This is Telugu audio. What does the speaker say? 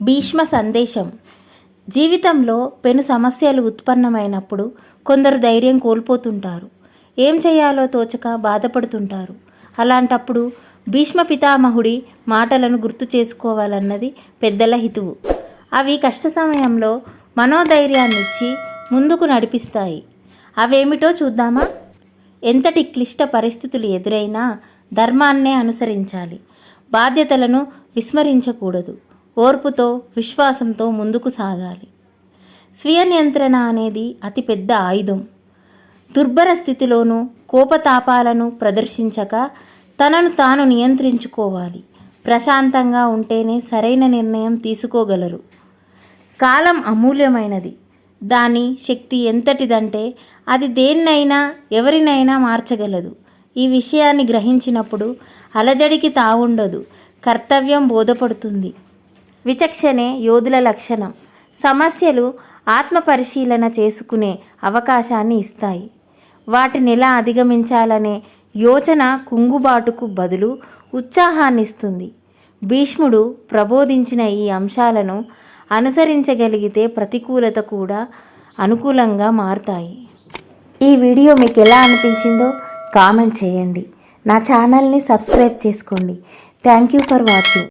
భీష్మ సందేశం. జీవితంలో పెను సమస్యలు ఉత్పన్నమైనప్పుడు కొందరు ధైర్యం కోల్పోతుంటారు. ఏం చేయాలో తోచక బాధపడుతుంటారు. అలాంటప్పుడు భీష్మ పితామహుడి మాటలను గుర్తు చేసుకోవాలన్నది పెద్దల హితువు. అవి కష్ట సమయంలో మనోధైర్యాన్నిచ్చి ముందుకు నడిపిస్తాయి. అవేమిటో చూద్దామా? ఎంతటి క్లిష్ట పరిస్థితులు ఎదురైనా ధర్మాన్నే అనుసరించాలి. బాధ్యతలను విస్మరించకూడదు. ఓర్పుతో, విశ్వాసంతో ముందుకు సాగాలి. స్వీయ నియంత్రణ అనేది అతిపెద్ద ఆయుధం. దుర్భర స్థితిలోనూ కోపతాపాలను ప్రదర్శించక తనను తాను నియంత్రించుకోవాలి. ప్రశాంతంగా ఉంటేనే సరైన నిర్ణయం తీసుకోగలరు. కాలం అమూల్యమైనది. దాని శక్తి ఎంతటిదంటే అది దేన్నైనా ఎవరినైనా మార్చగలదు. ఈ విషయాన్ని గ్రహించినప్పుడు అలజడికి తావుండదు. కర్తవ్యం బోధపడుతుంది. విచక్షణే యోధుల లక్షణం. సమస్యలు ఆత్మపరిశీలన చేసుకునే అవకాశాన్ని ఇస్తాయి. వాటిని ఎలా అధిగమించాలనే యోచన కుంగుబాటుకు బదులు ఉత్సాహాన్నిస్తుంది. భీష్ముడు ప్రబోధించిన ఈ అంశాలను అనుసరించగలిగితే ప్రతికూలత కూడా అనుకూలంగా మారుతాయి. ఈ వీడియో మీకు ఎలా అనిపించిందో కామెంట్ చేయండి. నా ఛానల్ని సబ్స్క్రైబ్ చేసుకోండి. Thank you for watching.